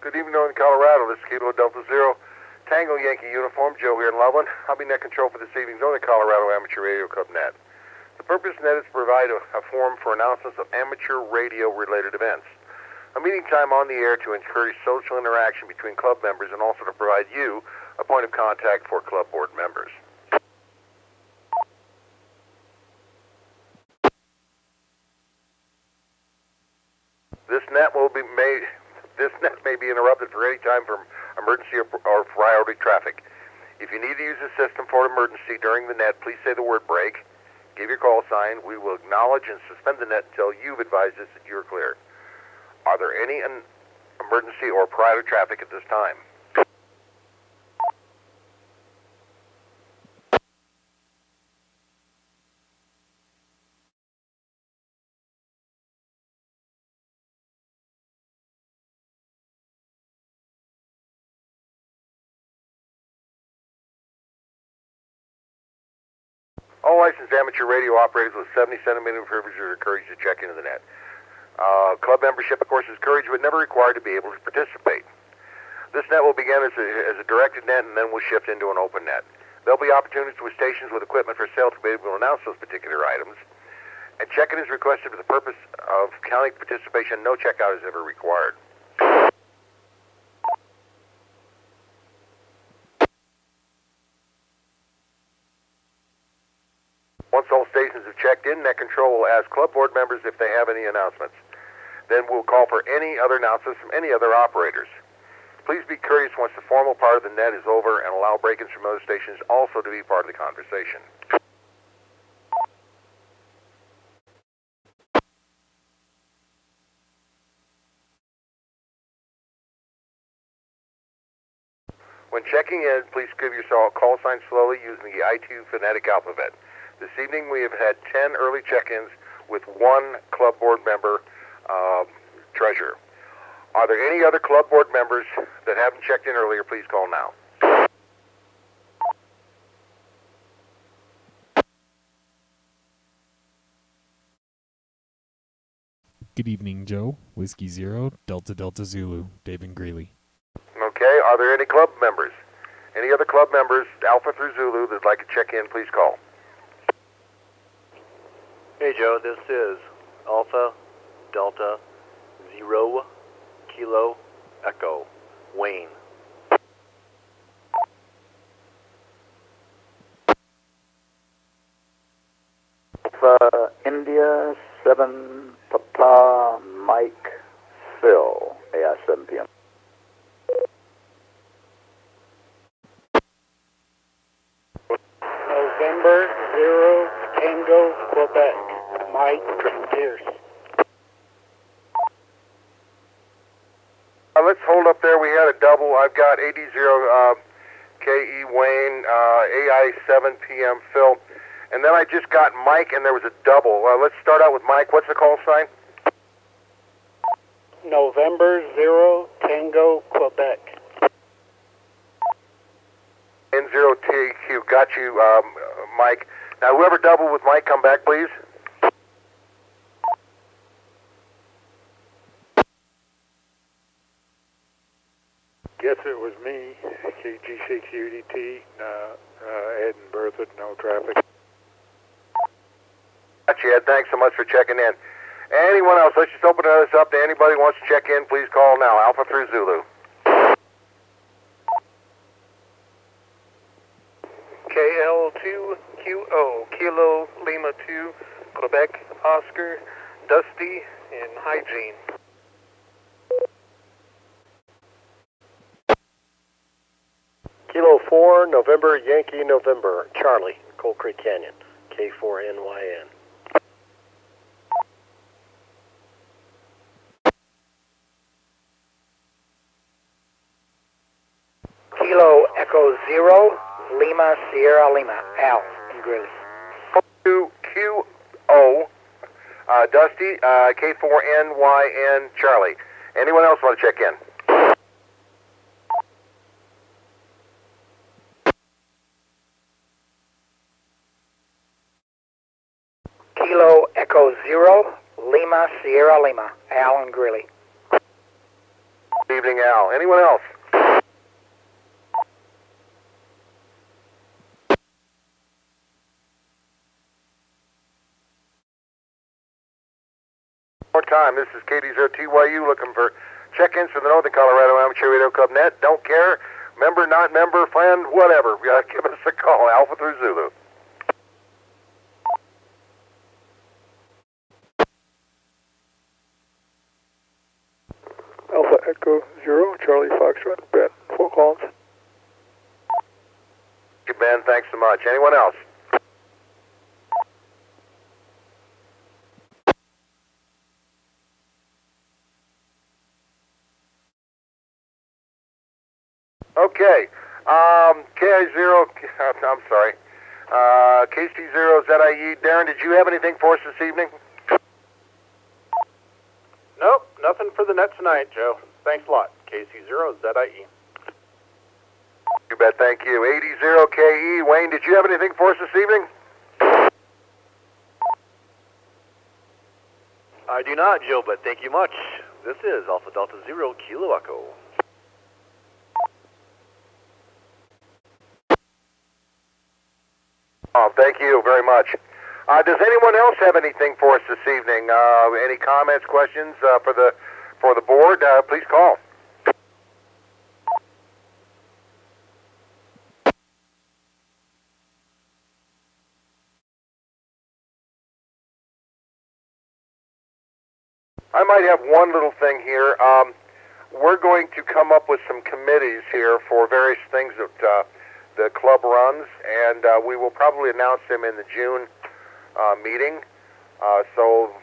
Good evening, Northern Colorado. This is Kilo Delta Zero, Tango Yankee uniform. Joe here in Loveland. I'll be net control for this evening's Northern Colorado Amateur Radio Club net. The purpose of net is to provide a forum for announcements of amateur radio-related events. A meeting time on the air to encourage social interaction between club members and also to provide you a point of contact for club board members. This net may be interrupted for any time for emergency or priority traffic. If you need to use the system for an emergency during the net, please say the word break. Give your call sign. We will acknowledge and suspend the net until you've advised us that you're clear. Are there any emergency or priority traffic at this time? All licensed amateur radio operators with 70 centimeter privileges are encouraged to check into the net. Club membership, of course, is encouraged but never required to be able to participate. This net will begin as a directed net and then will shift into an open net. There'll be opportunities with stations with equipment for sale to be able to announce those particular items. And check-in is requested for the purpose of counting participation. No checkout is ever required. Once all stations have checked in, net control will ask club board members if they have any announcements. Then we'll call for any other announcements from any other operators. Please be courteous once the formal part of the net is over and allow break-ins from other stations also to be part of the conversation. When checking in, please give your call sign slowly using the I2 phonetic alphabet. This evening we have had 10 early check-ins with one club board member treasurer. Are there any other club board members that haven't checked in earlier? Please call now. Good evening, Joe. Whiskey Zero, Delta Delta Zulu, David Greeley. Okay, are there any club members? Any other club members, Alpha through Zulu, that'd like to check in? Please call. Hey Joe, this is Alpha Delta Zero Kilo Echo Wayne. Alpha India 7 Papa Mike Phil, AI 7 p.m. November 0 Tango Quebec, Mike Pierce. Let's hold up there. We had a double. I've got 80 KE Wayne, AI 7 p.m. Phil. And then I just got Mike, and there was a double. Let's start out with Mike. What's the call sign? November 0 Tango Quebec. N0TQ. Got you, Mike. Now, whoever doubled with Mike, come back, please. Guess it was me, KG6UDT, Ed and Bertha, no traffic. Got you, Ed. Thanks so much for checking in. Anyone else? Let's just open this up to anybody who wants to check in. Please call now. Alpha through Zulu. KL2QO, Kilo Lima 2, Quebec, Oscar, Dusty, and Hygiene. Kilo 4, November, Yankee, November, Charlie, Cold Creek Canyon, K4NYN. Kilo Echo 0, Lima Sierra Lima, Al in Greeley. QO, Dusty, K4NYN, Charlie. Anyone else want to check in? Kilo Echo 0, Lima Sierra Lima, Al in Greeley. Good evening, Al. Anyone else? More time. This is KD0TYU looking for check-ins for the Northern Colorado Amateur Radio Club Net. Don't care. Member, not member, friend, whatever. Give us a call. Alpha through Zulu. Alpha Echo 0, Charlie Foxtrot, Ben, Fort Collins. Thank you, Ben. Thanks so much. Anyone else? Okay. KI0, I'm sorry. KC0ZIE. Darren, did you have anything for us this evening? Nope, nothing for the net tonight, Joe. Thanks a lot. KC0ZIE. You bet, thank you. 80KE. Wayne, did you have anything for us this evening? I do not, Joe, but thank you much. This is Alpha Delta Zero Kilo Echo. Oh, thank you very much. Does anyone else have anything for us this evening? Any comments, questions for the board? Please call. I might have one little thing here. We're going to come up with some committees here for various things that the club runs, and we will probably announce them in the June meeting, so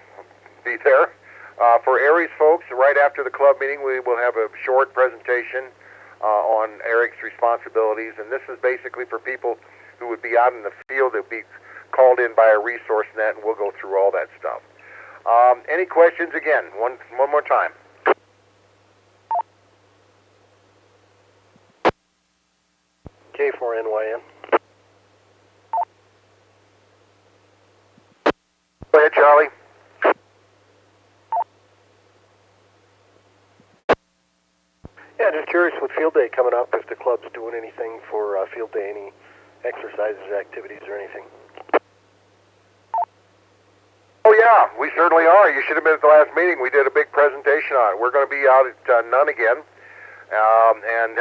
be there. For Aries folks, right after the club meeting, we will have a short presentation on Eric's responsibilities, and this is basically for people who would be out in the field that would be called in by a resource net, and we'll go through all that stuff. Any questions? Again, one more time. K4NYN. Go ahead, Charlie. Yeah, just curious with field day coming up, if the club's doing anything for field day, any exercises, activities, or anything. Oh, yeah, we certainly are. You should have been at the last meeting. We did a big presentation on it. We're going to be out at Nunn again, and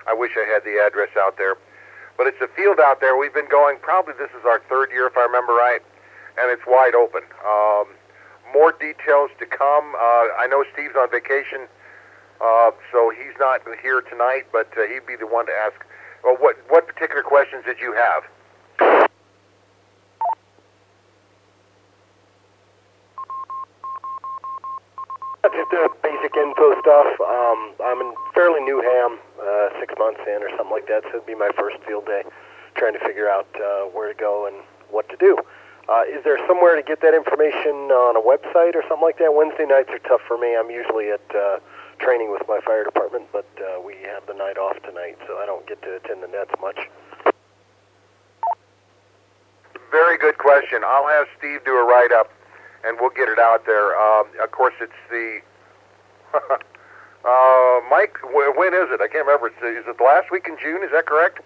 I wish I had the address out there. But it's a field out there. We've been going, probably this is our third year, if I remember right, and it's wide open. More details to come. I know Steve's on vacation, so he's not here tonight, but he'd be the one to ask. Well, what particular questions did you have? Just basic info stuff. I'm in fairly new ham, 6 months in or something like that, so it'd be my first field day, trying to figure out where to go and what to do. Is there somewhere to get that information on a website or something like that? Wednesday nights are tough for me. I'm usually at training with my fire department, but we have the night off tonight, so I don't get to attend the nets much. Very good question. I'll have Steve do a write-up, and we'll get it out there. Of course, it's the... Mike, when is it? I can't remember. Is it the last week in June? Is that correct?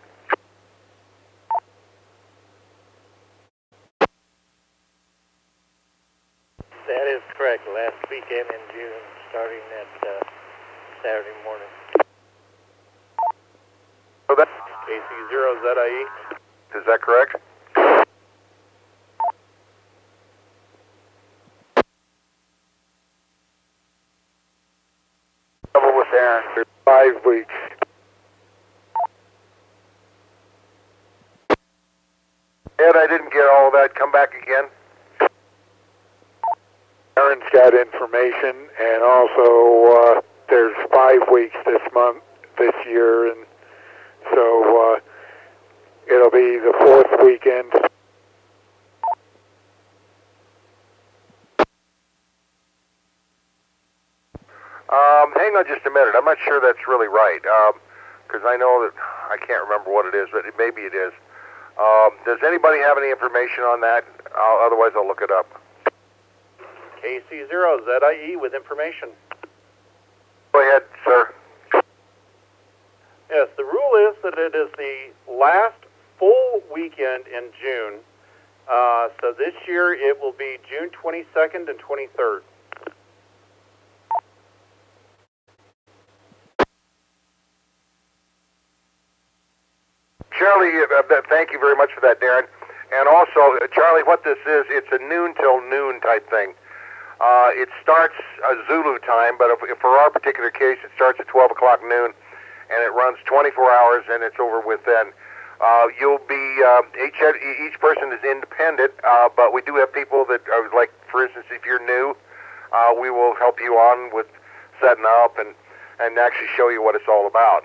That is correct. Last weekend in June, starting at Saturday morning. So that's KC0ZIE. Is that correct? Double with Aaron for 5 weeks. Ed, I didn't get all of that. Come back again. Aaron's got information, and also there's 5 weeks this year, and so it'll be the 4th weekend. Hang on just a minute. I'm not sure that's really right, because I know that I can't remember what it is, but maybe it is. Does anybody have any information on that? Otherwise, I'll look it up. KC0ZIE with information. KC0ZIE with information. 1 with Aaron. 5 weeks this month, this year, and so it'll be the 4th weekend. KC0ZIE with information. Go ahead, sir. Yes, the rule is that it is the last full weekend in June. So this year it will be June 22nd and 23rd. Charlie, thank you very much for that, Darren. And also, Charlie, what this is, it's a noon till noon type thing. It starts Zulu time, but if for our particular case, it starts at 12 o'clock noon, and it runs 24 hours, and it's over with then. You'll be, each person is independent, but we do have people that are, like, for instance, if you're new, we will help you on with setting up and actually show you what it's all about.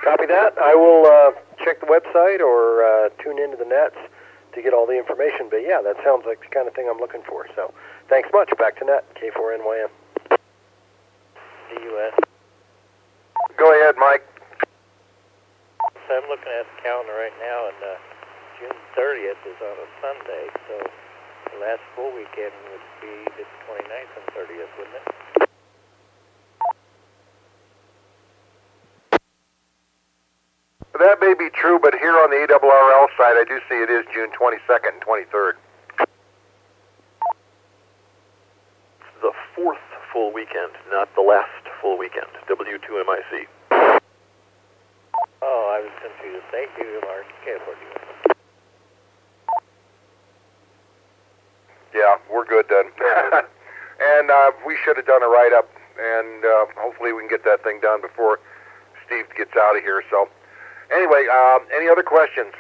Copy that. I will check the website or tune into the nets to get all the information. But yeah, that sounds like the kind of thing I'm looking for. So thanks much. Back to net, K4NYM. DUS. Go ahead, Mike. So I'm looking at the calendar right now, and June 30th is on a Sunday, so the last full weekend would be the 29th and 30th, wouldn't it? That may be true, but here on the ARRL side, I do see it is June 22nd and 23rd. The fourth full weekend, not the last full weekend. W2MIC. Oh, I was confused. Thank you, Mark. K4DUS. Yeah, we're good then. And we should have done a write-up, and hopefully we can get that thing done before Steve gets out of here. So, anyway, any other questions?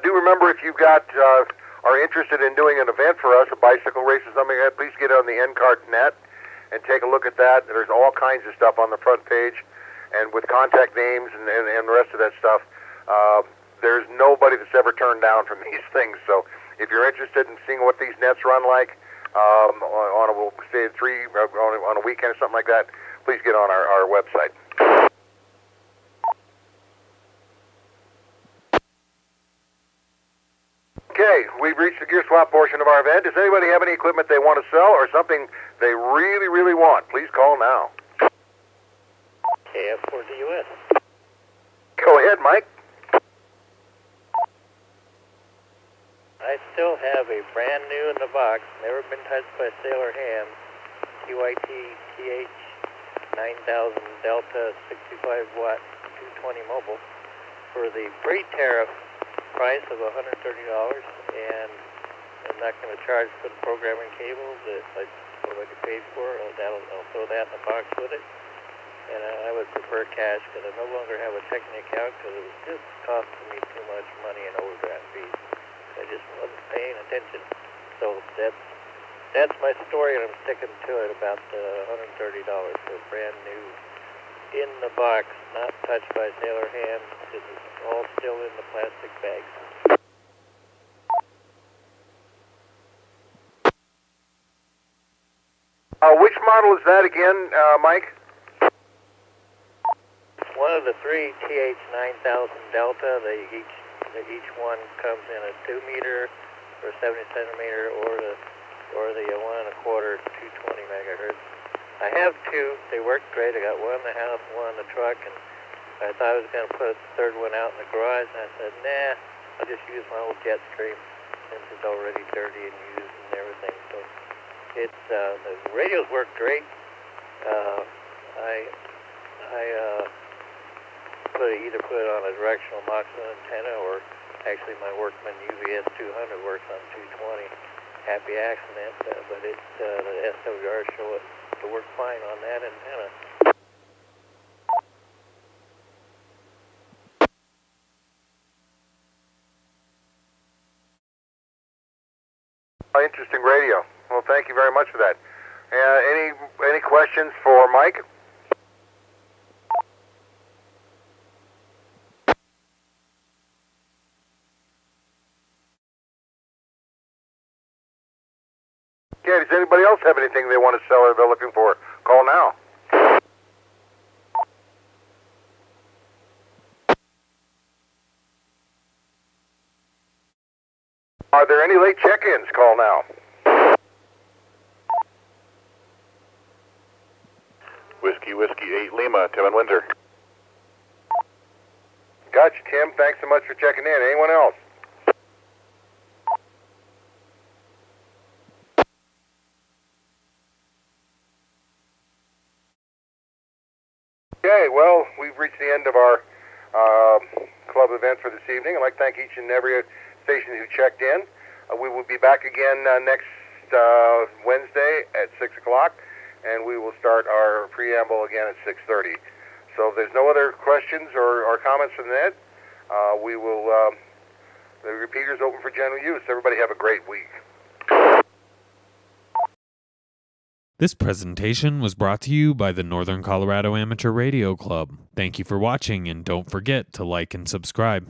Do remember, if you've got are interested in doing an event for us, a bicycle race or something like that, please get on the NCARC net and take a look at that. There's all kinds of stuff on the front page, and with contact names and the rest of that stuff. There's nobody that's ever turned down from these things. So if you're interested in seeing what these nets run like on a weekend or something like that, please get on our website. Okay, we've reached the gear swap portion of our event. Does anybody have any equipment they want to sell or something they really, really want? Please call now. KF4DUS. Go ahead, Mike. I still have a brand new in the box, never been touched by sailor hands, QIT TH 9000 Delta 65 watt 220 mobile for the pre-tariff price of $130, and I'm not going to charge for the programming cables that I already paid for. I'll throw that in the box with it, and I would prefer cash because I no longer have a checking account because it was just costing me too much money in overdraft fees. I just wasn't paying attention. So that's my story, and I'm sticking to it about the $130 for brand new in the box, not touched by sailor hands. This is all still in the plastic bags. Which model is that again, Mike? One of the three TH9000 Delta. Each one comes in a 2 meter or 70 centimeter or the 1 1/4 220 megahertz. I have two. They work great. I got one in the house, one in the truck, and I thought I was going to put a third one out in the garage, and I said, nah, I'll just use my old jet stream since it's already dirty and used and everything. So it's the radios work great. I either put it on a directional Moxon antenna, or actually my Workman UVS 200 works on 220. Happy accident, but the SWR show it to work fine on that antenna. Interesting radio. Well, thank you very much for that. Any questions for Mike? Yeah, does anybody else have anything they want to sell or they're looking for? Call now. Are there any late check-ins? Call now. Whiskey 8 Lima, Tim and Windsor. Gotcha, Tim. Thanks so much for checking in. Anyone else? Okay, well, we've reached the end of our club event for this evening. I'd like to thank each and every station who checked in. We will be back again next Wednesday at 6 o'clock, and we will start our preamble again at 6:30. So if there's no other questions or comments from Ned, we will, the repeater's open for general use. Everybody have a great week. This presentation was brought to you by the Northern Colorado Amateur Radio Club. Thank you for watching, and don't forget to like and subscribe.